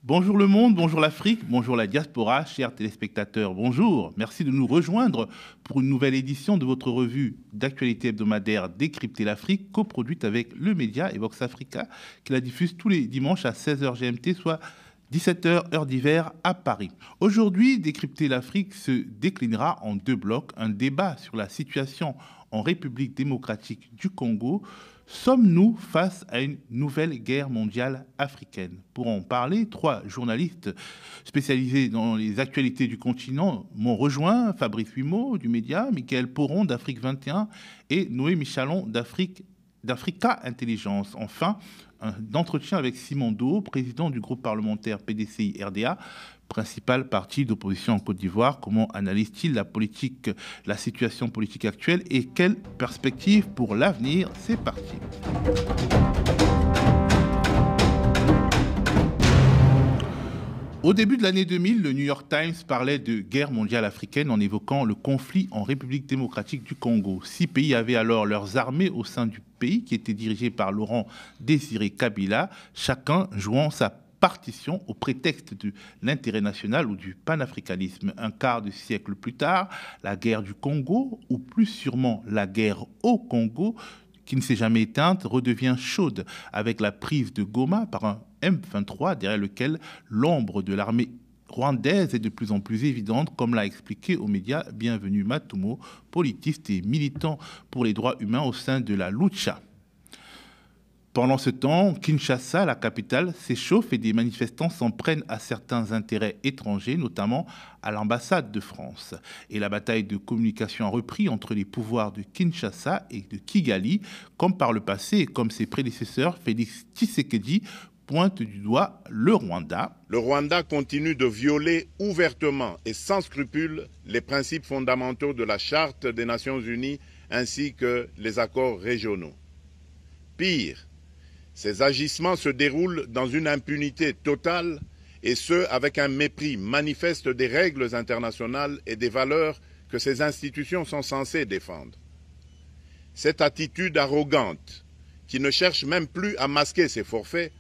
Bonjour le monde, bonjour l'Afrique, bonjour la diaspora, chers téléspectateurs, bonjour. Merci de nous rejoindre pour une nouvelle édition de votre revue d'actualité hebdomadaire Décrypter l'Afrique, coproduite avec le média et Vox Africa, qui la diffuse tous les dimanches à 16h GMT, soit 17h heure d'hiver à Paris. Aujourd'hui, Décrypter l'Afrique se déclinera en deux blocs. Un débat sur la situation en République démocratique du Congo. Sommes-nous face à une nouvelle guerre mondiale africaine? Pour en parler, trois journalistes spécialisés dans les actualités du continent m'ont rejoint: Fabrice Huimot du média, Michael Poron d'Afrique 21 et Noé Michalon d'Africa Intelligence. Enfin, un entretien avec Simon Do, président du groupe parlementaire PDCI-RDA, principal parti d'opposition en Côte d'Ivoire. Comment analyse-t-il la situation politique actuelle et quelles perspectives pour l'avenir? C'est parti. Au début de l'année 2000, le New York Times parlait de guerre mondiale africaine en évoquant le conflit en République démocratique du Congo. 6 pays avaient alors leurs armées au sein du pays qui était dirigé par Laurent Désiré Kabila, chacun jouant sa partition au prétexte de l'intérêt national ou du panafricanisme. Un quart de siècle plus tard, la guerre du Congo, ou plus sûrement la guerre au Congo, qui ne s'est jamais éteinte, redevient chaude avec la prise de Goma par un M23 derrière lequel l'ombre de l'armée rwandaise est de plus en plus évidente, comme l'a expliqué aux médias Bienvenu Matumo, politiste et militant pour les droits humains au sein de la Lucha. Pendant ce temps, Kinshasa, la capitale, s'échauffe et des manifestants s'en prennent à certains intérêts étrangers, notamment à l'ambassade de France. Et la bataille de communication a repris entre les pouvoirs de Kinshasa et de Kigali, comme par le passé et comme ses prédécesseurs. Félix Tshisekedi pointe du doigt le Rwanda. Le Rwanda continue de violer ouvertement et sans scrupule les principes fondamentaux de la Charte des Nations Unies ainsi que les accords régionaux. Pire, ces agissements se déroulent dans une impunité totale et ce, avec un mépris manifeste des règles internationales et des valeurs que ces institutions sont censées défendre. Cette attitude arrogante, qui ne cherche même plus à masquer ses forfaits,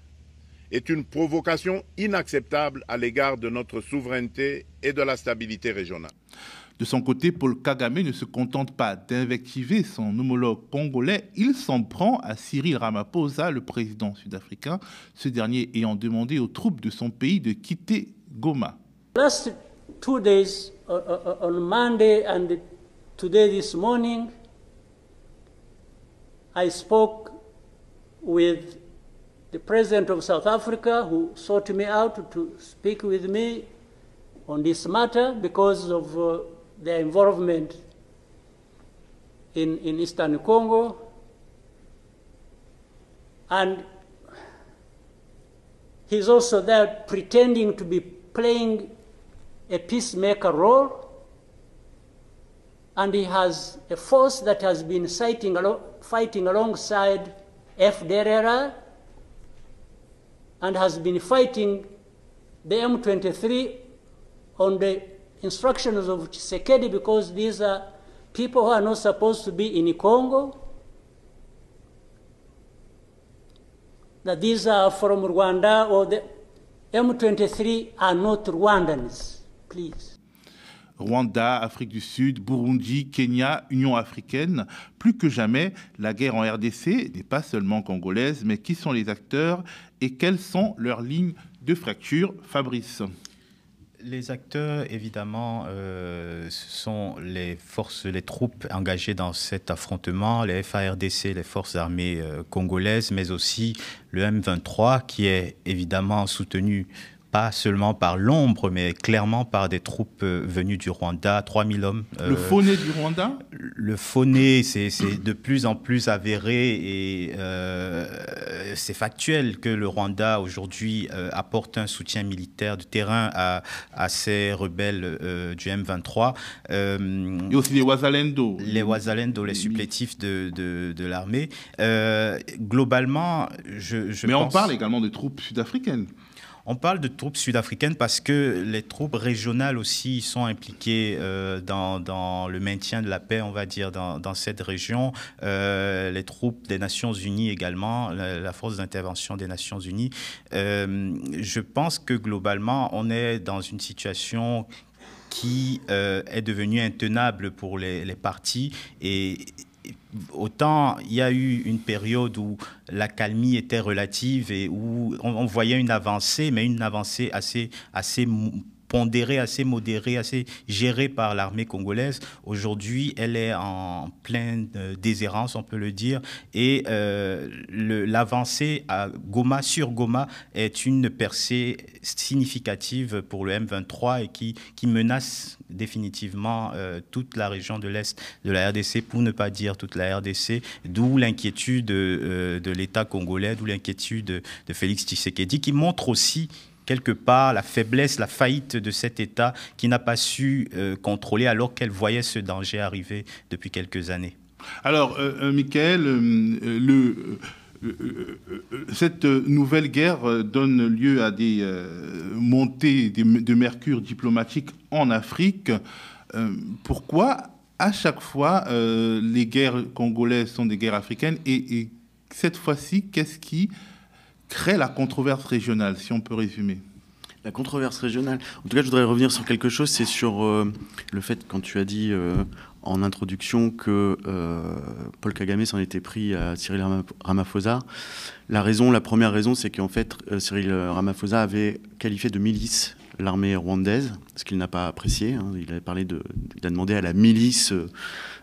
est une provocation inacceptable à l'égard de notre souveraineté et de la stabilité régionale. De son côté, Paul Kagame ne se contente pas d'invectiver son homologue congolais, il s'en prend à Cyril Ramaphosa, le président sud-africain, ce dernier ayant demandé aux troupes de son pays de quitter Goma. Last 2 days, on Monday and today this morning, I spoke with the president of South Africa who sought me out to speak with me on this matter because of their involvement in Eastern Congo. And he's also there pretending to be playing a peacemaker role. And he has a force that has been fighting alongside FDLR and has been fighting the M23 on the instructions of Tshisekedi, because these are people who are not supposed to be in Congo, that these are from Rwanda, or the M23 are not Rwandans, please. Rwanda, Afrique du Sud, Burundi, Kenya, Union africaine, plus que jamais, la guerre en RDC n'est pas seulement congolaise, mais qui sont les acteurs et quelles sont leurs lignes de fracture? Fabrice. Les acteurs, évidemment, sont les troupes engagées dans cet affrontement, les FARDC, les forces armées congolaises, mais aussi le M23, qui est évidemment soutenu pas seulement par l'ombre, mais clairement par des troupes venues du Rwanda, 3000 hommes. Le faux nez du Rwanda? Le faux nez, c'est de plus en plus avéré et c'est factuel que le Rwanda aujourd'hui apporte un soutien militaire de terrain à ces rebelles du M23. Et aussi les Wazalendo. Les Wazalendo, les supplétifs de l'armée. Globalement, je Mais pense... on parle également de troupes sud-africaines. On parle de troupes sud-africaines parce que les troupes régionales aussi sont impliquées dans le maintien de la paix, on va dire, dans cette région. Les troupes des Nations Unies également, la force d'intervention des Nations Unies. Je pense que globalement, on est dans une situation qui est devenue intenable pour les partis et autant il y a eu une période où la calmie était relative et où on voyait une avancée, mais une avancée assez pondérée, assez modérée, assez gérée par l'armée congolaise. Aujourd'hui, elle est en pleine déshérence, on peut le dire, et l'avancée à Goma, sur Goma, est une percée significative pour le M23 et qui menace définitivement toute la région de l'Est de la RDC, pour ne pas dire toute la RDC, d'où l'inquiétude de l'État congolais, d'où l'inquiétude de Félix Tshisekedi, qui montre aussi quelque part la faiblesse, la faillite de cet État qui n'a pas su contrôler alors qu'elle voyait ce danger arriver depuis quelques années. Alors, Michael, cette nouvelle guerre donne lieu à des montées de mercure diplomatique en Afrique. Pourquoi, à chaque fois, les guerres congolaises sont des guerres africaines et cette fois-ci, qu'est-ce qui crée la controverse régionale, si on peut résumer? La controverse régionale. En tout cas, je voudrais revenir sur quelque chose, c'est sur le fait, quand tu as dit en introduction que Paul Kagame s'en était pris à Cyril Ramaphosa. La première raison, c'est qu'en fait, Cyril Ramaphosa avait qualifié de milice l'armée rwandaise, ce qu'il n'a pas apprécié. Il a demandé à la milice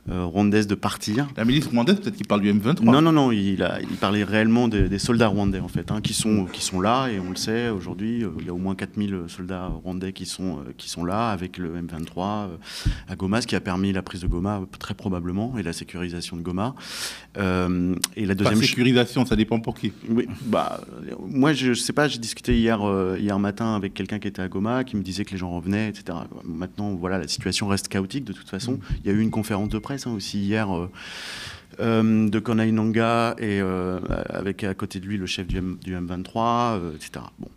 rwandaise de partir. La milice rwandaise, peut-être qu'il parle du M23. Non, il parlait réellement des soldats rwandais, en fait, qui sont là, et on le sait, aujourd'hui, il y a au moins 4000 soldats rwandais qui sont là, avec le M23 à Goma, ce qui a permis la prise de Goma, très probablement, et la sécurisation de Goma. Et la deuxième sécurisation, ça dépend pour qui. Oui, moi, je sais pas, j'ai discuté hier matin avec quelqu'un qui était à Goma, qui me disait que les gens revenaient, etc. Maintenant, voilà, la situation reste chaotique, de toute façon. Il y a eu une conférence de presse aussi hier de Corneille Nangaa et avec à côté de lui le chef du M23, etc. Bon.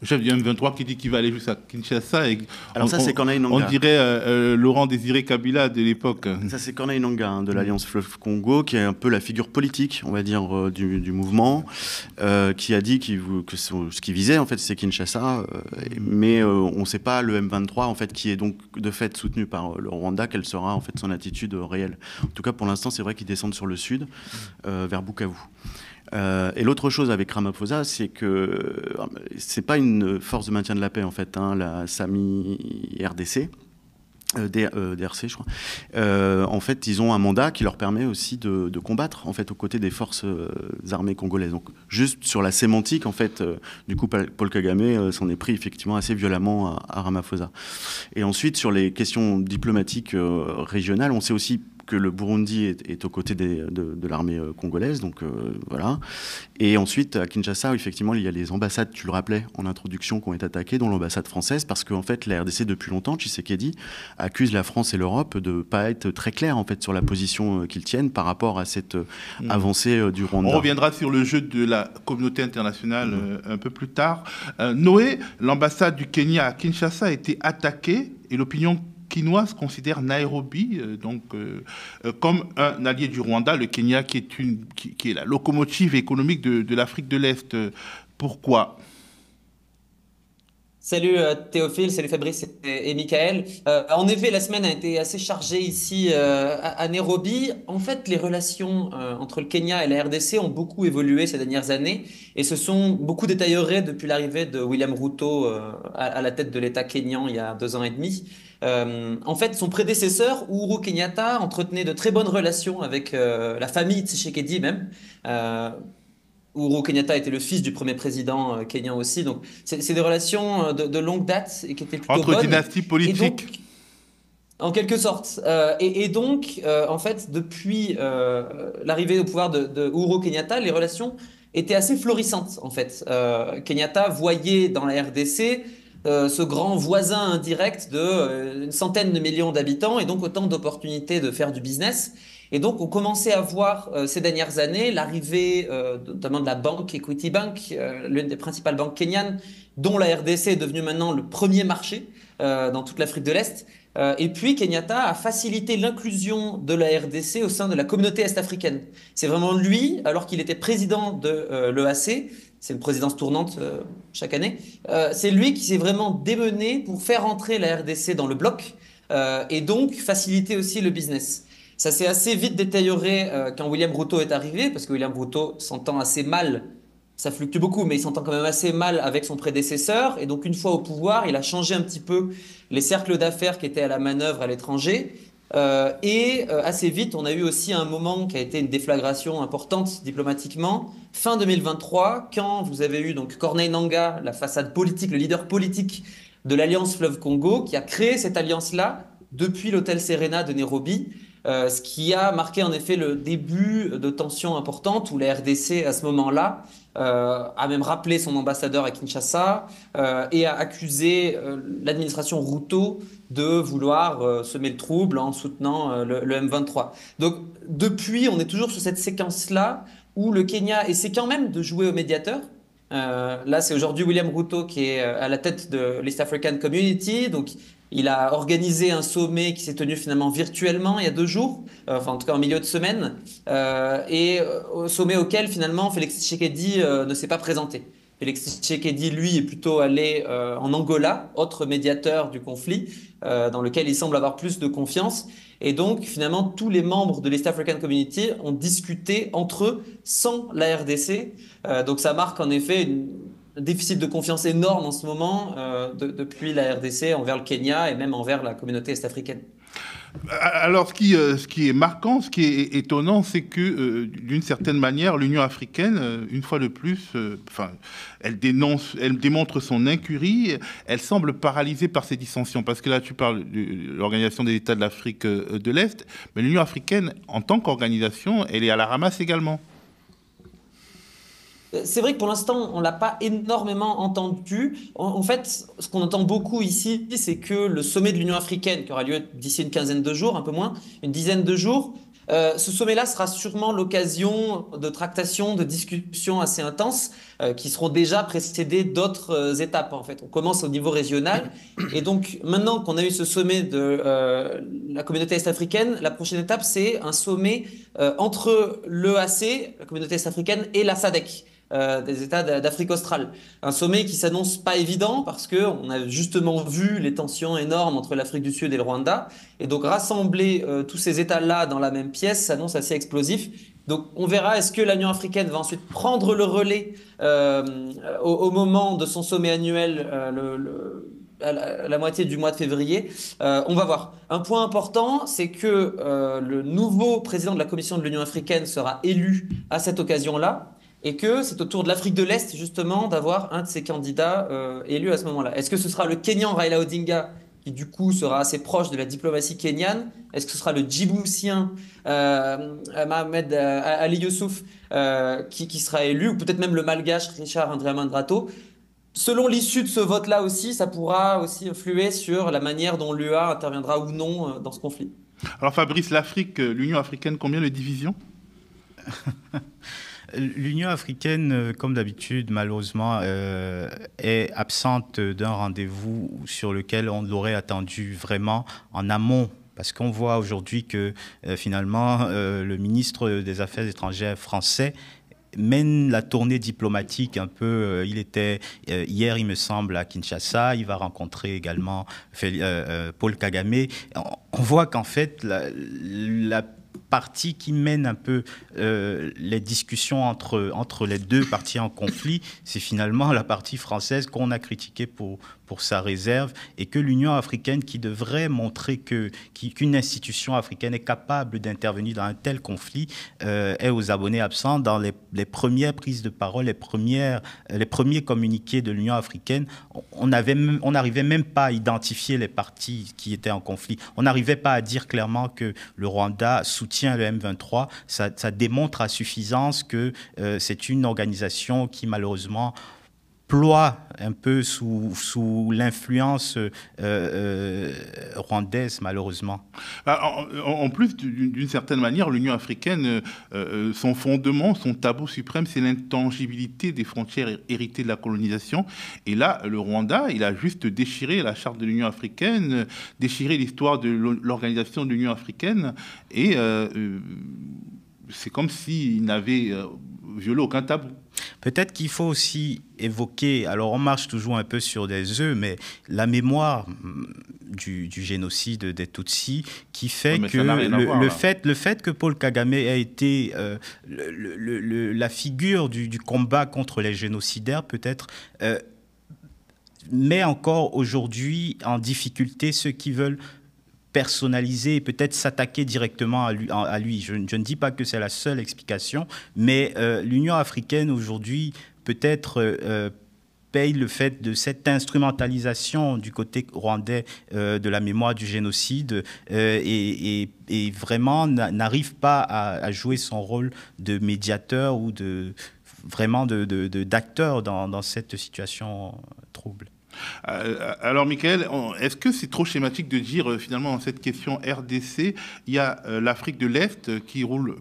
Le chef du M23 qui dit qu'il va aller jusqu'à Kinshasa. Alors c'est Corneille Nangaa. On dirait Laurent Désiré Kabila de l'époque. Ça, c'est Corneille Nangaa, de l'Alliance Fleuve Congo, qui est un peu la figure politique, on va dire, du mouvement, qui a dit que ce qu'il visait, en fait, c'est Kinshasa. Mais on ne sait pas, le M23, en fait, qui est donc de fait soutenu par le Rwanda, quelle sera, en fait, son attitude réelle. En tout cas, pour l'instant, c'est vrai qu'ils descendent sur le sud, vers Bukavu. Et l'autre chose avec Ramaphosa, c'est que c'est pas une force de maintien de la paix, en fait, la SAMI-RDC, DRC, je crois. En fait, ils ont un mandat qui leur permet aussi de combattre, en fait, aux côtés des forces armées congolaises. Donc, juste sur la sémantique, en fait, du coup, Paul Kagame s'en est pris effectivement assez violemment à Ramaphosa. Et ensuite, sur les questions diplomatiques régionales, on sait aussi que le Burundi est aux côtés de l'armée congolaise, donc voilà. Et ensuite, à Kinshasa, effectivement, il y a les ambassades, tu le rappelais en introduction, qui ont été attaquées, dont l'ambassade française, parce qu'en fait, la RDC, depuis longtemps, Tshisekedi, accuse la France et l'Europe de ne pas être très clairs, en fait, sur la position qu'ils tiennent par rapport à cette avancée du Rwanda. On reviendra sur le jeu de la communauté internationale un peu plus tard. Noé, l'ambassade du Kenya à Kinshasa a été attaquée, et l'opinion quinoise considère Nairobi comme un allié du Rwanda, le Kenya qui est la locomotive économique de l'Afrique de l'Est. Pourquoi ? Salut Théophile, salut Fabrice et Michael. En effet, la semaine a été assez chargée ici à Nairobi. En fait, les relations entre le Kenya et la RDC ont beaucoup évolué ces dernières années et se sont beaucoup détériorées depuis l'arrivée de William Ruto à la tête de l'État kényan il y a 2 ans et demi. En fait, son prédécesseur, Uhuru Kenyatta, entretenait de très bonnes relations avec la famille Tshisekedi même. Uhuru Kenyatta était le fils du premier président kényan aussi. Donc, c'est des relations de longue date et qui étaient plutôt bonnes. Entre dynasties politiques. Donc, en quelque sorte. En fait, depuis l'arrivée au pouvoir de Uhuru Kenyatta, les relations étaient assez florissantes, en fait. Kenyatta voyait dans la RDC ce grand voisin indirect de une centaine de millions d'habitants et donc autant d'opportunités de faire du business. Et donc, on commençait à voir ces dernières années l'arrivée notamment de la banque Equity Bank, l'une des principales banques kenyanes, dont la RDC est devenue maintenant le premier marché dans toute l'Afrique de l'Est. Et puis, Kenyatta a facilité l'inclusion de la RDC au sein de la communauté est-africaine. C'est vraiment lui, alors qu'il était président de l'EAC, c'est une présidence tournante chaque année, c'est lui qui s'est vraiment démené pour faire entrer la RDC dans le bloc et donc faciliter aussi le business. Ça s'est assez vite détérioré quand William Ruto est arrivé, parce que William Ruto s'entend assez mal, ça fluctue beaucoup, mais il s'entend quand même assez mal avec son prédécesseur. Et donc, une fois au pouvoir, il a changé un petit peu les cercles d'affaires qui étaient à la manœuvre à l'étranger. Assez vite, on a eu aussi un moment qui a été une déflagration importante diplomatiquement. Fin 2023, quand vous avez eu donc Corneille Nangaa, la façade politique, le leader politique de l'Alliance Fleuve Congo, qui a créé cette alliance-là depuis l'hôtel Serena de Nairobi. Ce qui a marqué en effet le début de tensions importantes où la RDC à ce moment-là a même rappelé son ambassadeur à Kinshasa et a accusé l'administration Ruto de vouloir semer le trouble en soutenant le M23. Donc depuis, on est toujours sur cette séquence-là où le Kenya essaie quand même de jouer au médiateur. Là, c'est aujourd'hui William Ruto qui est à la tête de l'East African Community, donc il a organisé un sommet qui s'est tenu finalement virtuellement il y a 2 jours, enfin en tout cas en milieu de semaine, au sommet auquel finalement Félix Tshisekedi ne s'est pas présenté. Félix Tshisekedi, lui, est plutôt allé en Angola, autre médiateur du conflit, dans lequel il semble avoir plus de confiance. Et donc, finalement, tous les membres de l'East African Community ont discuté entre eux sans la RDC. Donc, ça marque en effet un déficit de confiance énorme en ce moment depuis la RDC envers le Kenya et même envers la communauté est-africaine. Alors, ce qui est marquant, ce qui est étonnant, c'est que, d'une certaine manière, l'Union africaine, une fois de plus, elle démontre son incurie, elle semble paralysée par ces dissensions. Parce que là, tu parles de l'Organisation des États de l'Afrique de l'Est, mais l'Union africaine, en tant qu'organisation, elle est à la ramasse également. C'est vrai que pour l'instant, on ne l'a pas énormément entendu. En fait, ce qu'on entend beaucoup ici, c'est que le sommet de l'Union africaine, qui aura lieu d'ici une quinzaine de jours, un peu moins, une dizaine de jours, ce sommet-là sera sûrement l'occasion de tractations, de discussions assez intenses qui seront déjà précédées d'autres étapes. En fait, on commence au niveau régional. Et donc, maintenant qu'on a eu ce sommet de la communauté est-africaine, la prochaine étape, c'est un sommet entre l'EAC, la communauté est-africaine, et la SADC. Des États d'Afrique australe. Un sommet qui s'annonce pas évident parce qu'on a justement vu les tensions énormes entre l'Afrique du Sud et le Rwanda. Et donc rassembler tous ces États-là dans la même pièce s'annonce assez explosif. Donc on verra, est-ce que l'Union africaine va ensuite prendre le relais au moment de son sommet annuel à la moitié du mois de février. On va voir. Un point important, c'est que le nouveau président de la Commission de l'Union africaine sera élu à cette occasion-là. Et que c'est au tour de l'Afrique de l'Est, justement, d'avoir un de ces candidats élus à ce moment-là. Est-ce que ce sera le Kenyan Raila Odinga, qui du coup sera assez proche de la diplomatie kenyane? Est-ce que ce sera le Djiboutien Mohamed Ali Youssouf qui sera élu? Ou peut-être même le Malgache Richard Indramandrato? Selon l'issue de ce vote-là aussi, ça pourra aussi influer sur la manière dont l'UA interviendra ou non dans ce conflit. Alors Fabrice, l'Afrique, l'Union africaine, combien de divisions? L'Union africaine, comme d'habitude, malheureusement, est absente d'un rendez-vous sur lequel on l'aurait attendu vraiment en amont. Parce qu'on voit aujourd'hui que finalement, le ministre des Affaires étrangères français mène la tournée diplomatique un peu. Il était hier, il me semble, à Kinshasa. Il va rencontrer également Paul Kagame. On voit qu'en fait, la partie qui mène un peu les discussions entre les deux parties en conflit, c'est finalement la partie française qu'on a critiquée pour sa réserve, et que l'Union africaine, qui devrait montrer qu'une institution africaine est capable d'intervenir dans un tel conflit, est aux abonnés absents. Dans les premières prises de parole, les premiers communiqués de l'Union africaine, on n'arrivait même pas à identifier les parties qui étaient en conflit. On n'arrivait pas à dire clairement que le Rwanda soutient le M23. Ça démontre à suffisance que c'est une organisation qui, malheureusement, ploie un peu sous l'influence rwandaise, malheureusement. En plus, d'une certaine manière, l'Union africaine, son fondement, son tabou suprême, c'est l'intangibilité des frontières héritées de la colonisation. Et là, le Rwanda, il a juste déchiré la charte de l'Union africaine, déchiré l'histoire de l'organisation de l'Union africaine, et c'est comme s'il n'avait violé aucun tabou. Peut-être qu'il faut aussi évoquer, alors on marche toujours un peu sur des œufs, mais la mémoire du génocide des Tutsis qui fait que le fait que Paul Kagame a été la figure du combat contre les génocidaires peut-être met encore aujourd'hui en difficulté ceux qui veulent personnaliser et peut-être s'attaquer directement à lui. Je ne dis pas que c'est la seule explication, mais l'Union africaine aujourd'hui peut-être paye le fait de cette instrumentalisation du côté rwandais de la mémoire du génocide et vraiment n'arrive pas à jouer son rôle de médiateur ou d'acteur dans cette situation trouble. Alors, Michael, est-ce que c'est trop schématique de dire, finalement, dans cette question RDC, il y a l'Afrique de l'Est qui roule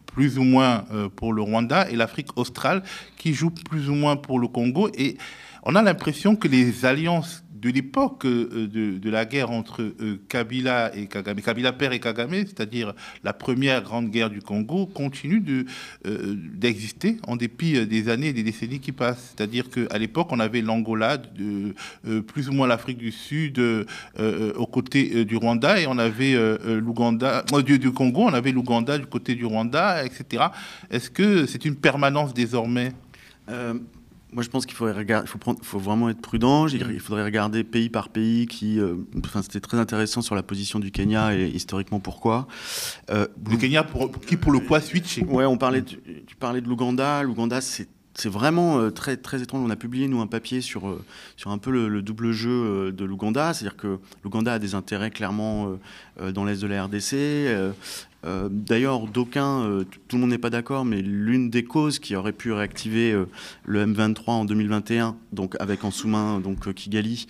plus ou moins pour le Rwanda et l'Afrique australe qui joue plus ou moins pour le Congo, et on a l'impression que les alliances de l'époque de la guerre entre Kabila et Kagame, Kabila père et Kagame, c'est-à-dire la première grande guerre du Congo, continuent d'exister en dépit des années et des décennies qui passent. C'est-à-dire qu'à l'époque, on avait l'Angola, plus ou moins l'Afrique du Sud aux côtés du Rwanda, et on avait l'Ouganda, du Congo, on avait l'Ouganda du côté du Rwanda, etc. Est-ce que c'est une permanence désormais ? Moi, je pense qu'il faut vraiment être prudent. Il faudrait regarder pays par pays. C'était très intéressant sur la position du Kenya et historiquement pourquoi. Le Kenya qui pour le coup a switché. Ouais, tu parlais de l'Ouganda. L'Ouganda, c'est vraiment très, très étrange. On a publié, nous, un papier sur un peu le double jeu de l'Ouganda. C'est-à-dire que l'Ouganda a des intérêts clairement dans l'est de la RDC. D'ailleurs, d'aucuns, tout le monde n'est pas d'accord, mais l'une des causes qui aurait pu réactiver le M23 en 2021, donc avec en sous-main Kigali,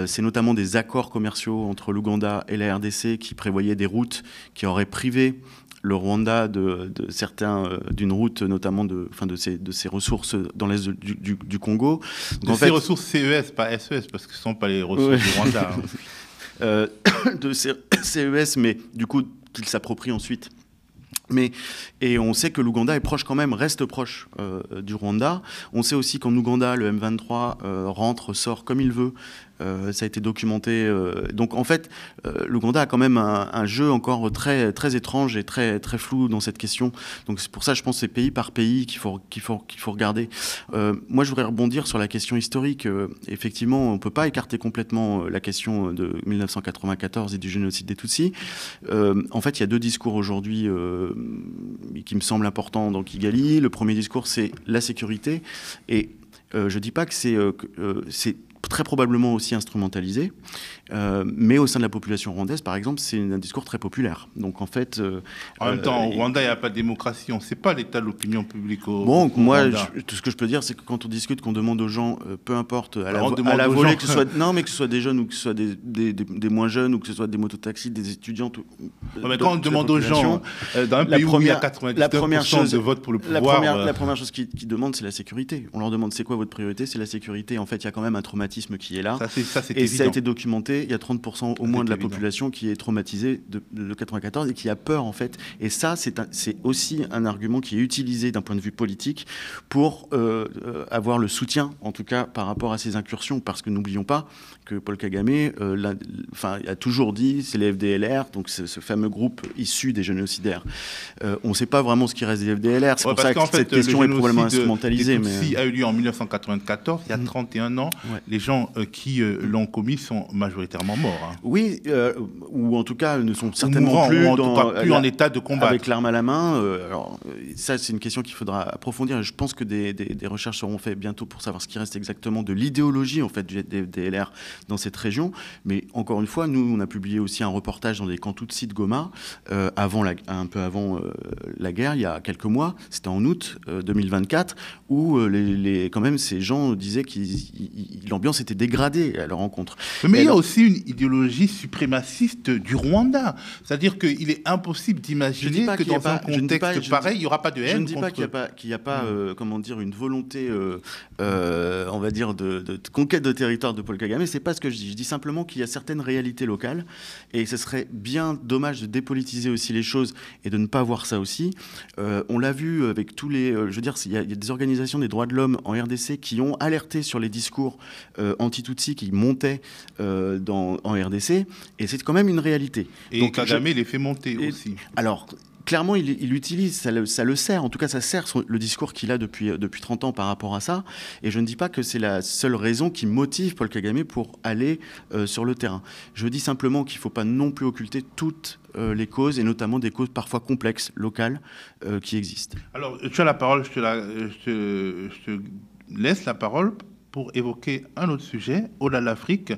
c'est notamment des accords commerciaux entre l'Ouganda et la RDC qui prévoyaient des routes qui auraient privé le Rwanda d'une route notamment de ses ressources dans l'est du Congo. Donc, ces ressources CES, pas SES, parce que ce ne sont pas les ressources du Rwanda. De ces CES, mais du coup qu'il s'approprie ensuite. Et on sait que l'Ouganda reste proche du Rwanda. On sait aussi qu'en Ouganda, le M23 sort comme il veut. Ça a été documenté. Donc en fait, l'Ouganda a quand même un jeu encore très, très étrange et très, très flou dans cette question. Donc c'est pour ça, je pense, que c'est pays par pays qu'il faut regarder. Moi, je voudrais rebondir sur la question historique. Effectivement, on ne peut pas écarter complètement la question de 1994 et du génocide des Tutsis. En fait, il y a deux discours aujourd'hui qui me semblent importants dans Kigali. Le premier discours, c'est la sécurité. Et je ne dis pas que c'est très probablement aussi instrumentalisé, mais au sein de la population rwandaise, par exemple, c'est un discours très populaire. Donc en fait... en même temps, au Rwanda, il n'y a pas de démocratie. On ne sait pas l'état de l'opinion publique au Rwanda. Tout ce que je peux dire, c'est que quand on discute, qu'on demande aux gens, peu importe, à la volée, que ce soit des jeunes ou que ce soit des moins jeunes, ou que ce soit des mototaxis, des étudiants... mais quand on demande aux gens, dans un pays où il y a 99% de vote pour le pouvoir... La première chose qu'ils demandent, c'est la sécurité. On leur demande, c'est quoi votre priorité ? C'est la sécurité. En fait, il y a quand même un traumatisme qui est là. Ça, c'est évident. Ça a été documenté. Il y a 30% au moins de la population qui est traumatisée de 1994 et qui a peur, en fait. Et ça, c'est aussi un argument qui est utilisé d'un point de vue politique pour avoir le soutien, en tout cas, par rapport à ces incursions. Parce que n'oublions pas que Paul Kagame a toujours dit, c'est les FDLR, donc ce fameux groupe issu des génocidaires. On ne sait pas vraiment ce qui reste des FDLR. C'est pour ça que cette question est probablement instrumentalisée. Le génocide a eu lieu en 1994, il y a 31 ans. Les les gens qui l'ont commis sont majoritairement morts. Hein. Oui, ou en tout cas ne sont certainement mourant, plus, ou en tout cas plus en état de combat. Avec l'arme à la main. Alors, ça, c'est une question qu'il faudra approfondir. Je pense que des recherches seront faites bientôt pour savoir ce qui reste exactement de l'idéologie en fait, des LR dans cette région. Mais encore une fois, nous, on a publié aussi un reportage dans des camps Tutsi de Goma, un peu avant la guerre, il y a quelques mois, c'était en août 2024, où quand même ces gens disaient que l'ambiance était dégradée à leur rencontre. Mais il y a aussi une idéologie suprémaciste du Rwanda. C'est-à-dire qu'il est impossible d'imaginer que dans un contexte pareil, il n'y aura pas de haine. Je ne dis pas qu'il n'y a pas, comment dire, une volonté, on va dire, de conquête de territoire de Paul Kagame. C'est pas ce que je dis. Je dis simplement qu'il y a certaines réalités locales et ce serait bien dommage de dépolitiser aussi les choses et de ne pas voir ça aussi. On l'a vu avec tous les... je veux dire, il y a des organisations des droits de l'homme en RDC qui ont alerté sur les discours anti-Tutsi qui montaient en RDC, et c'est quand même une réalité. Et donc, Kagame les fait monter aussi. Alors, clairement, il utilise, ça le sert, en tout cas ça sert le discours qu'il a depuis 30 ans par rapport à ça, et je ne dis pas que c'est la seule raison qui motive Paul Kagame pour aller sur le terrain. Je dis simplement qu'il ne faut pas non plus occulter toutes les causes, et notamment des causes parfois complexes, locales, qui existent. Alors, tu as la parole, je te laisse la parole pour évoquer un autre sujet. Au-delà de l'Afrique,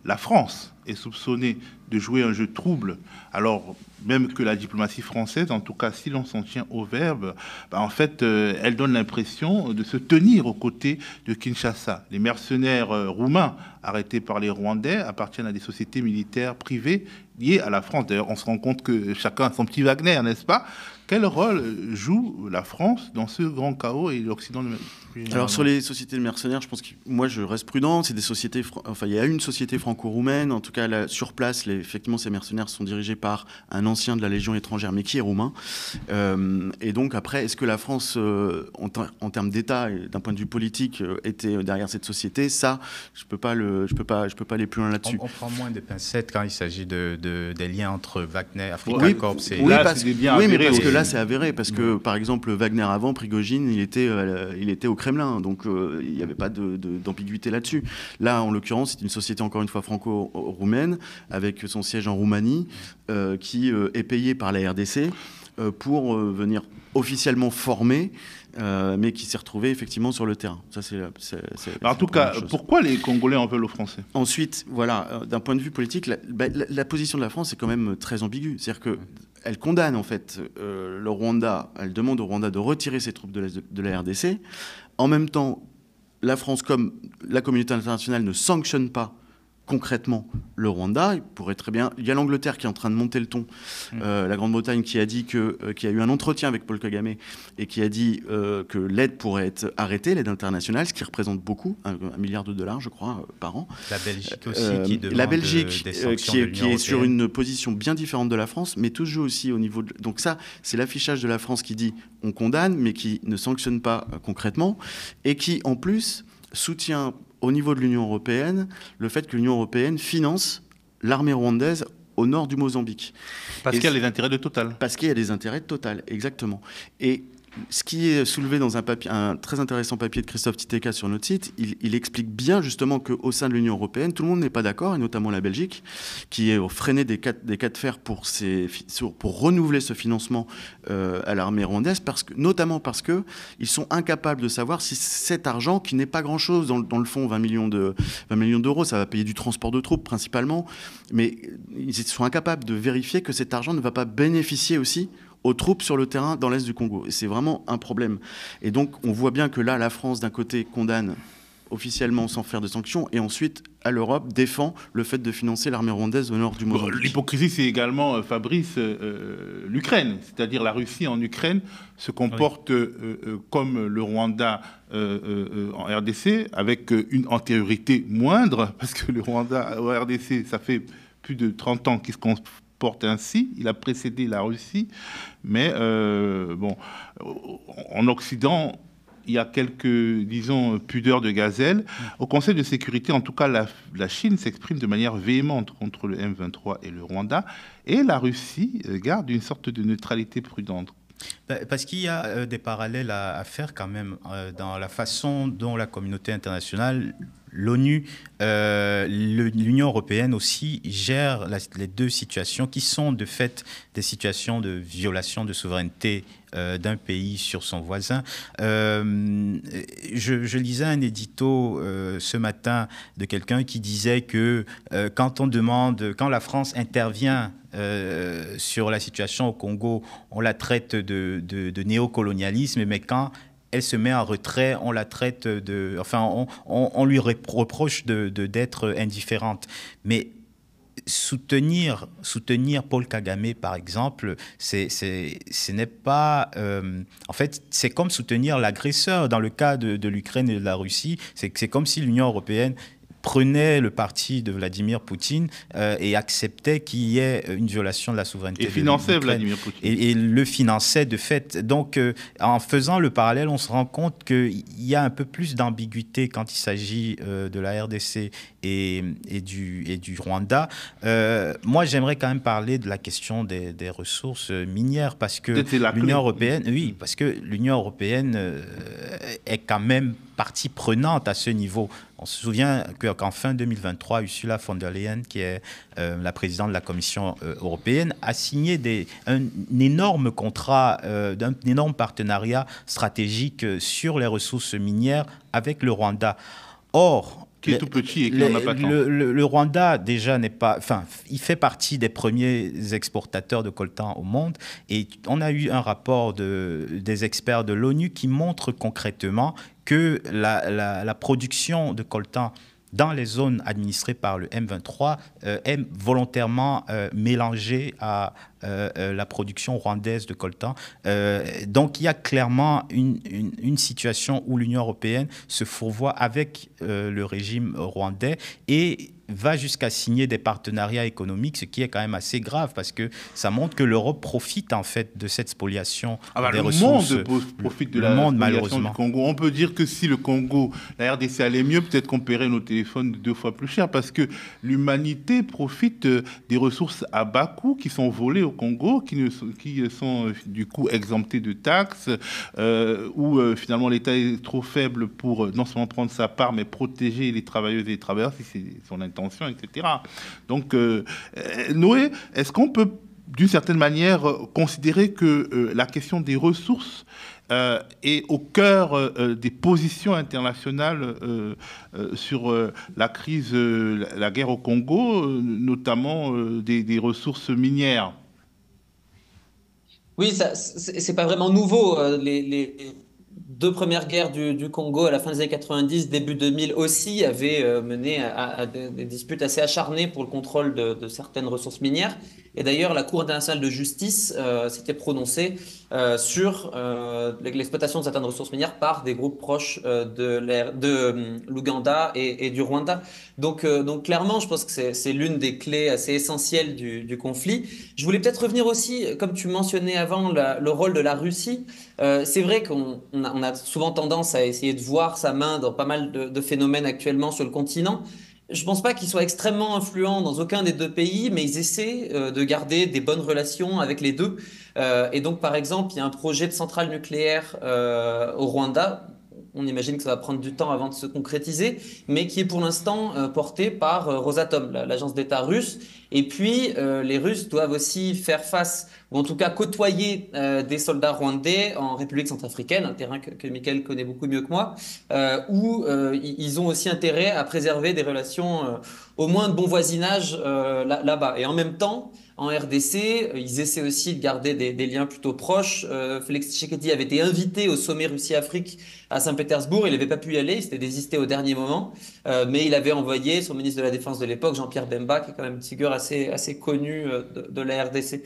la France est soupçonnée de jouer un jeu trouble, alors même que la diplomatie française, en tout cas si l'on s'en tient au verbe, en fait, elle donne l'impression de se tenir aux côtés de Kinshasa. Les mercenaires roumains arrêtés par les Rwandais appartiennent à des sociétés militaires privées liées à la France. D'ailleurs, on se rend compte que chacun a son petit Wagner, n'est-ce pas? Quel rôle joue la France dans ce grand chaos et l'Occident? Alors sur les sociétés de mercenaires, je pense que moi je reste prudent. C'est des sociétés, enfin il y a une société franco-roumaine. En tout cas là, sur place, effectivement ces mercenaires sont dirigés par un ancien de la Légion étrangère, mais qui est roumain. Et donc après, est-ce que la France, en termes d'État et d'un point de vue politique, était derrière cette société? Ça, je peux pas aller plus loin là-dessus. On prend moins de pincettes quand il s'agit des liens entre Wagner, Africa Corps. Oui, mais parce que là c'est avéré, parce que par exemple Wagner avant, Prigojine, il était au Kremlin, donc il n'y avait pas d'ambiguïté là-dessus. Là, en l'occurrence, c'est une société encore une fois franco-roumaine avec son siège en Roumanie, qui est payée par la RDC pour venir officiellement former, mais qui s'est retrouvé effectivement sur le terrain. Ça, en tout cas, pourquoi les Congolais en veulent aux Français? Ensuite, voilà, d'un point de vue politique, la position de la France est quand même très ambiguë. C'est-à-dire qu'elle condamne en fait le Rwanda, elle demande au Rwanda de retirer ses troupes de la RDC. En même temps, la France, comme la communauté internationale, ne sanctionne pas concrètement le Rwanda. Il y a l'Angleterre qui est en train de monter le ton, la Grande-Bretagne qui a dit qu'il y a eu un entretien avec Paul Kagame et qui a dit que l'aide pourrait être arrêtée, l'aide internationale, ce qui représente beaucoup, $1 milliard, je crois, par an. La Belgique aussi qui demande la Belgique des sanctions qui est sur une position bien différente de la France, mais tout se joue aussi au niveau donc ça, c'est l'affichage de la France qui dit on condamne, mais qui ne sanctionne pas concrètement, et qui en plus soutient au niveau de l'Union européenne, le fait que l'Union européenne finance l'armée rwandaise au nord du Mozambique. Parce qu'il y a les intérêts de Total. Parce qu'il y a des intérêts de Total, exactement. Et ce qui est soulevé dans un très intéressant papier de Christophe Titeka sur notre site, il explique bien justement qu'au sein de l'Union européenne, tout le monde n'est pas d'accord, et notamment la Belgique, qui est freiné des cas de fer pour renouveler ce financement à l'armée rwandaise, notamment parce qu'ils sont incapables de savoir si cet argent, qui n'est pas grand-chose dans le fond, 20 millions d'euros, ça va payer du transport de troupes principalement, mais ils sont incapables de vérifier que cet argent ne va pas bénéficier aussi aux troupes sur le terrain dans l'Est du Congo. Et c'est vraiment un problème. Et donc, on voit bien que là, la France, d'un côté, condamne officiellement sans faire de sanctions, et ensuite, à l'Europe, défend le fait de financer l'armée rwandaise au nord du Mozambique. L'hypocrisie, c'est également, Fabrice, l'Ukraine. C'est-à-dire la Russie en Ukraine se comporte comme le Rwanda en RDC, avec une antériorité moindre, parce que le Rwanda en RDC, ça fait plus de 30 ans qu'il se porte ainsi, il a précédé la Russie, mais en Occident, il y a quelques, disons, pudeurs de gazelle. Au Conseil de sécurité, en tout cas, la Chine s'exprime de manière véhémente contre le M23 et le Rwanda, et la Russie garde une sorte de neutralité prudente. Parce qu'il y a des parallèles à faire quand même dans la façon dont la communauté internationale, l'ONU, l'Union européenne aussi gère les deux situations qui sont de fait des situations de violation de souveraineté d'un pays sur son voisin. Je lisais un édito ce matin de quelqu'un qui disait que quand la France intervient sur la situation au Congo, on la traite de néocolonialisme, mais quand elle se met en retrait, on la traite on lui reproche d'être indifférente. Mais soutenir Paul Kagame, par exemple, ce n'est pas... en fait, c'est comme soutenir l'agresseur. Dans le cas de l'Ukraine et de la Russie, c'est comme si l'Union européenne prenait le parti de Vladimir Poutine et acceptait qu'il y ait une violation de la souveraineté. Et finançait Vladimir Poutine. Et le finançait de fait. Donc, en faisant le parallèle, on se rend compte qu'il y a un peu plus d'ambiguïté quand il s'agit de la RDC et du Rwanda. Moi, j'aimerais quand même parler de la question des ressources minières parce que l'Union européenne, oui, parce que l'Union européenne est quand même partie prenante à ce niveau. On se souvient qu'en fin 2023, Ursula von der Leyen, qui est la présidente de la Commission européenne, a signé un énorme contrat, d'un énorme partenariat stratégique sur les ressources minières avec le Rwanda. Or, qui est tout petit et qui n'en a pas tant. Le Rwanda, déjà, n'est pas... Enfin, il fait partie des premiers exportateurs de coltan au monde. Et on a eu un rapport des experts de l'ONU qui montre concrètement que la production de coltan dans les zones administrées par le M23 est volontairement mélangée à la production rwandaise de coltan. Donc il y a clairement une situation où l'Union européenne se fourvoie avec le régime rwandais et va jusqu'à signer des partenariats économiques, ce qui est quand même assez grave parce que ça montre que l'Europe profite en fait de cette spoliation des ressources. Le monde profite de la spoliation du Congo. On peut dire que si le Congo, la RDC allait mieux, peut-être qu'on paierait nos téléphones 2 fois plus cher parce que l'humanité profite des ressources à bas coût qui sont volées au Congo, qui sont du coup exemptées de taxes, où finalement l'État est trop faible pour non seulement prendre sa part, mais protéger les travailleuses et les travailleurs si c'est son intention, etc. Donc, Noé, est-ce qu'on peut, d'une certaine manière, considérer que la question des ressources est au cœur des positions internationales sur la crise, la guerre au Congo, notamment des ressources minières? Oui, c'est pas vraiment nouveau. Les 2 premières guerres du Congo à la fin des années 90, début 2000 aussi, avaient mené à des disputes assez acharnées pour le contrôle de certaines ressources minières. Et d'ailleurs, la Cour internationale de justice s'était prononcée sur l'exploitation de certaines ressources minières par des groupes proches de l'Ouganda et du Rwanda. Donc clairement, je pense que c'est l'une des clés assez essentielles du conflit. Je voulais peut-être revenir aussi, comme tu mentionnais avant, le rôle de la Russie. C'est vrai qu'on a souvent tendance à essayer de voir sa main dans pas mal de phénomènes actuellement sur le continent. Je pense pas qu'ils soient extrêmement influents dans aucun des 2 pays, mais ils essaient de garder des bonnes relations avec les deux. Et donc, par exemple, il y a un projet de centrale nucléaire au Rwanda. On imagine que ça va prendre du temps avant de se concrétiser, mais qui est pour l'instant porté par Rosatom, l'agence d'État russe. Et puis, les Russes doivent aussi faire face, ou en tout cas côtoyer des soldats rwandais en République centrafricaine, un terrain que Michael connaît beaucoup mieux que moi, où ils ont aussi intérêt à préserver des relations au moins de bon voisinage là-bas. Et en même temps, en RDC, ils essaient aussi de garder des liens plutôt proches. Félix Tshisekedi avait été invité au sommet Russie-Afrique à Saint-Pétersbourg. Il n'avait pas pu y aller, il s'était désisté au dernier moment. Mais il avait envoyé son ministre de la Défense de l'époque, Jean-Pierre Bemba, qui est quand même une figure assez connue de la RDC.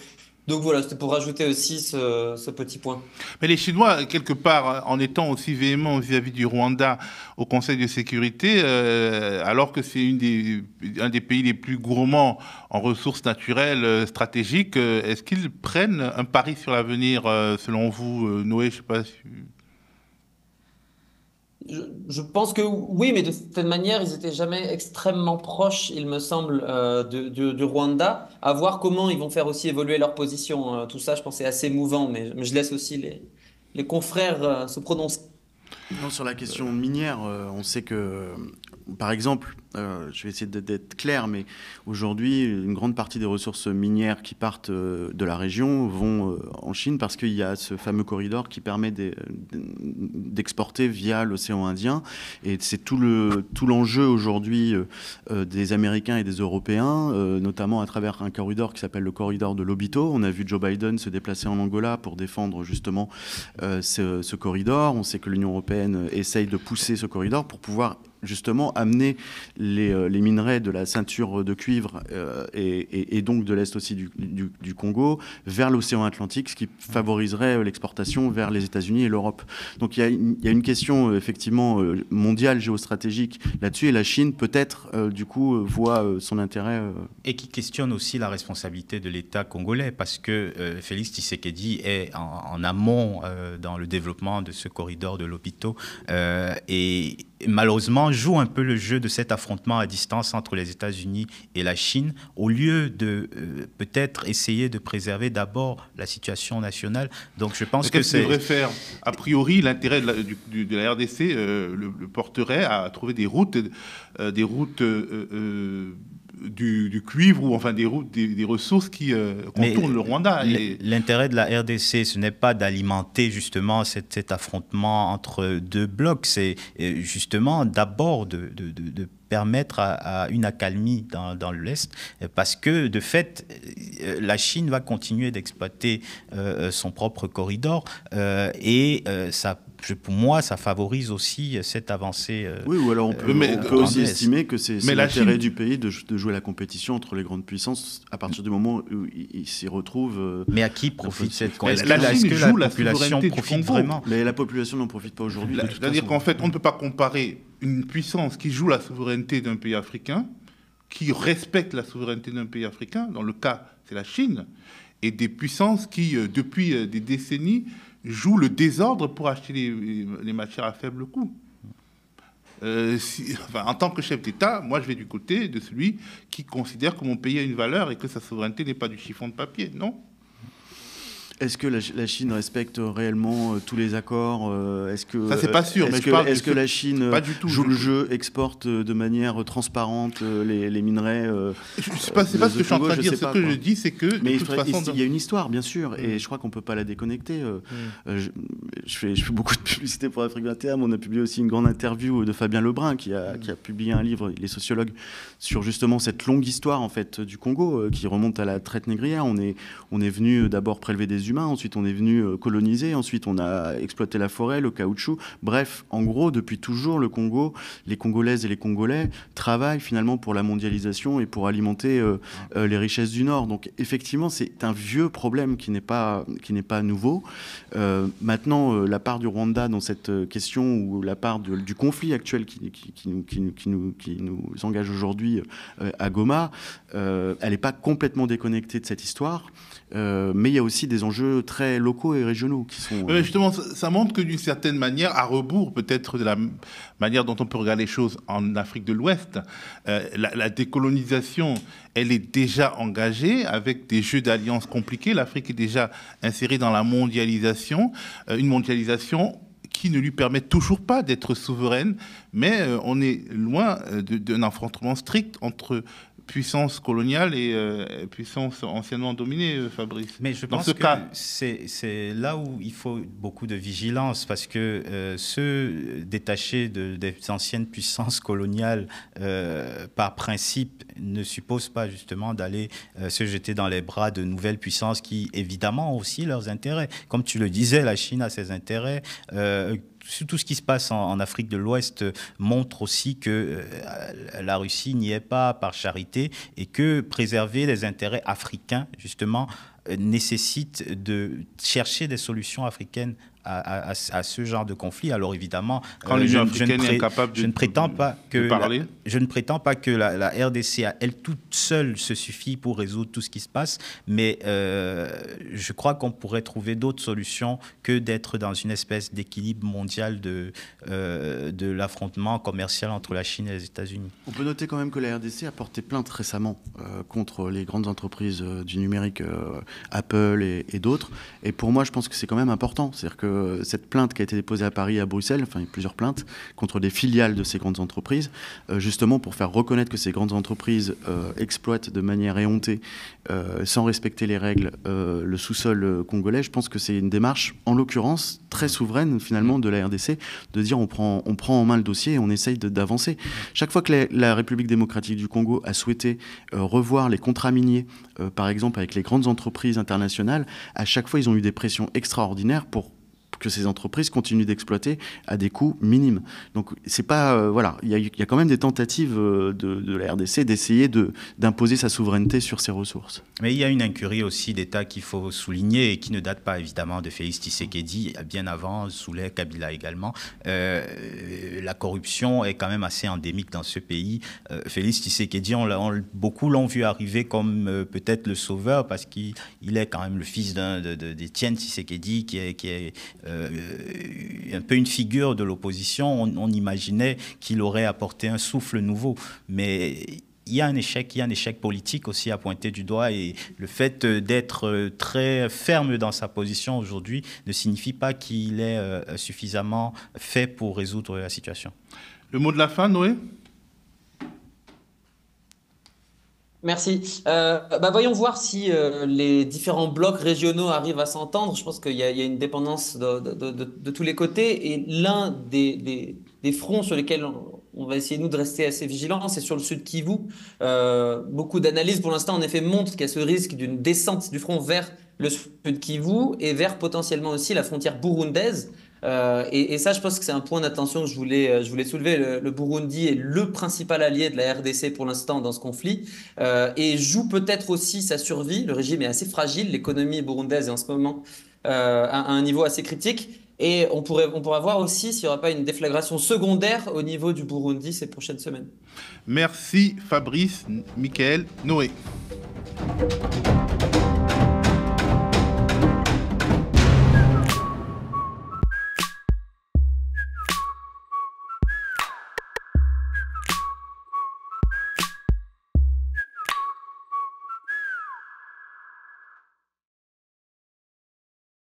Donc voilà, c'était pour rajouter aussi ce petit point. Mais les Chinois, quelque part, en étant aussi véhéments vis-à-vis du Rwanda au Conseil de sécurité, alors que c'est un des pays les plus gourmands en ressources naturelles stratégiques, est-ce qu'ils prennent un pari sur l'avenir, selon vous, Noé? Je ne sais pas si... je pense que oui, mais de cette manière, ils n'étaient jamais extrêmement proches, il me semble, du Rwanda. À voir comment ils vont faire aussi évoluer leur position. Tout ça, je pense, c'est assez mouvant, mais je laisse aussi les confrères se prononcer. Non, sur la question minière, on sait que, par exemple, je vais essayer d'être clair, mais aujourd'hui, une grande partie des ressources minières qui partent de la région vont en Chine parce qu'il y a ce fameux corridor qui permet d'exporter via l'océan Indien. Et c'est tout l'enjeu aujourd'hui des Américains et des Européens, notamment à travers un corridor qui s'appelle le corridor de Lobito. On a vu Joe Biden se déplacer en Angola pour défendre justement ce corridor. On sait que l'Union européenne essaye de pousser ce corridor pour pouvoir justement amener les minerais de la ceinture de cuivre et donc de l'Est aussi du Congo vers l'océan Atlantique, ce qui favoriserait l'exportation vers les États-Unis et l'Europe. Donc il y a une question effectivement mondiale, géostratégique là-dessus, et la Chine peut-être du coup voit son intérêt. Et qui questionne aussi la responsabilité de l'État congolais, parce que Félix Tshisekedi est en amont dans le développement de ce corridor de l'Obito et malheureusement joue un peu le jeu de cet affrontement à distance entre les États-Unis et la Chine, au lieu de peut-être essayer de préserver d'abord la situation nationale. Donc je pense que c'est... devrait faire, a priori, l'intérêt de la RDC le porterait à trouver des routes du cuivre, ou enfin des ressources qui contournent le Rwanda. L'intérêt de la RDC, ce n'est pas d'alimenter justement cet affrontement entre deux blocs, c'est justement d'abord de permettre à une accalmie dans l'Est, parce que de fait, la Chine va continuer d'exploiter son propre corridor et pour moi, ça favorise aussi cette avancée. Oui, ou alors on peut aussi estimer que c'est l'intérêt du pays de jouer la compétition entre les grandes puissances à partir du moment où ils s'y retrouvent. Mais à qui profite cette compétition? Est-ce que la population profite vraiment? Mais la population n'en profite pas aujourd'hui. C'est-à-dire qu'en fait, on ne peut pas comparer une puissance qui joue la souveraineté d'un pays africain, qui respecte la souveraineté d'un pays africain, dans le cas, c'est la Chine, et des puissances qui, depuis des décennies, jouent le désordre pour acheter les matières à faible coût. En tant que chef d'État, moi je vais du côté de celui qui considère que mon pays a une valeur et que sa souveraineté n'est pas du chiffon de papier, non ? Est-ce que la Chine respecte réellement tous les accords? Ça, c'est pas sûr. Est-ce que la Chine joue le jeu, exporte de manière transparente les minerais? C'est pas ce que je suis en train de dire. Ce que je dis, c'est que... Mais il y a une histoire, bien sûr, et je crois qu'on ne peut pas la déconnecter. Je fais beaucoup de publicité pour Afrique 21, mais on a publié aussi une grande interview de Fabien Lebrun, qui a publié un livre, il est sociologue, sur justement cette longue histoire en fait, du Congo, qui remonte à la traite négrière. On est venu d'abord prélever des humains, ensuite on est venu coloniser, ensuite on a exploité la forêt, le caoutchouc. Bref, en gros, depuis toujours, le Congo, les Congolaises et les Congolais travaillent finalement pour la mondialisation et pour alimenter les richesses du Nord. Donc effectivement, c'est un vieux problème qui n'est pas nouveau. Maintenant, la part du Rwanda dans cette question, ou la part du conflit actuel qui nous engage aujourd'hui à Goma, elle n'est pas complètement déconnectée de cette histoire. Mais il y a aussi des enjeux très locaux et régionaux qui sont... Justement, ça montre que d'une certaine manière, à rebours peut-être de la manière dont on peut regarder les choses en Afrique de l'Ouest, la décolonisation, elle est déjà engagée avec des jeux d'alliances compliqués. L'Afrique est déjà insérée dans la mondialisation, une mondialisation qui ne lui permet toujours pas d'être souveraine, mais on est loin d'un affrontement strict entre puissance coloniale et puissance anciennement dominée, Fabrice. Mais je pense que c'est là où il faut beaucoup de vigilance, parce que se détacher des anciennes puissances coloniales par principe ne suppose pas justement d'aller se jeter dans les bras de nouvelles puissances qui évidemment ont aussi leurs intérêts. Comme tu le disais, la Chine a ses intérêts. Tout ce qui se passe en Afrique de l'Ouest montre aussi que la Russie n'y est pas par charité, et que préserver les intérêts africains, justement, nécessite de chercher des solutions africaines à ce genre de conflit. Alors évidemment, quand l'Union africaine est incapable je ne prétends pas que parler. Je ne prétends pas que la RDC à elle toute seule se suffit pour résoudre tout ce qui se passe, mais je crois qu'on pourrait trouver d'autres solutions que d'être dans une espèce d'équilibre mondial de l'affrontement commercial entre la Chine et les États-Unis. On peut noter quand même que la RDC a porté plainte récemment contre les grandes entreprises du numérique, Apple et d'autres. Et pour moi, je pense que c'est quand même important. C'est-à-dire que cette plainte qui a été déposée à Paris et à Bruxelles, enfin il y a plusieurs plaintes contre des filiales de ces grandes entreprises, justement pour faire reconnaître que ces grandes entreprises exploitent de manière éhontée, sans respecter les règles, le sous-sol congolais. Je pense que c'est une démarche, en l'occurrence, très souveraine finalement de la RDC, de dire on prend en main le dossier et on essaye d'avancer. Chaque fois que la République démocratique du Congo a souhaité revoir les contrats miniers, par exemple avec les grandes entreprises internationales, à chaque fois ils ont eu des pressions extraordinaires pour que ces entreprises continuent d'exploiter à des coûts minimes. Donc c'est pas voilà, il y a quand même des tentatives de la RDC d'essayer d'imposer sa souveraineté sur ses ressources. Mais il y a une incurie aussi d'État qu'il faut souligner et qui ne date pas évidemment de Félix Tshisekedi, bien avant Souley Kabila également. La corruption est quand même assez endémique dans ce pays. Félix Tshisekedi, beaucoup l'ont vu arriver comme peut-être le sauveur parce qu'il est quand même le fils d'Étienne Tshisekedi qui est un peu une figure de l'opposition. On imaginait qu'il aurait apporté un souffle nouveau, mais il y a un échec politique aussi à pointer du doigt, et le fait d'être très ferme dans sa position aujourd'hui ne signifie pas qu'il est suffisamment fait pour résoudre la situation. Le mot de la fin, Noé ? Merci. Voyons voir si les différents blocs régionaux arrivent à s'entendre. Je pense qu'il y a une dépendance de tous les côtés. Et l'un des fronts sur lesquels on va essayer, nous, de rester assez vigilants, c'est sur le Sud Kivu. Beaucoup d'analyses, pour l'instant, en effet, montrent qu'il y a ce risque d'une descente du front vers le Sud Kivu et vers potentiellement aussi la frontière burundaise. Et ça, je pense que c'est un point d'attention que je voulais soulever. Le Burundi est le principal allié de la RDC pour l'instant dans ce conflit et joue peut-être aussi sa survie. Le régime est assez fragile, l'économie burundaise est en ce moment à un niveau assez critique. Et on pourra voir aussi s'il n'y aura pas une déflagration secondaire au niveau du Burundi ces prochaines semaines. Merci Fabrice, Michael, Noé.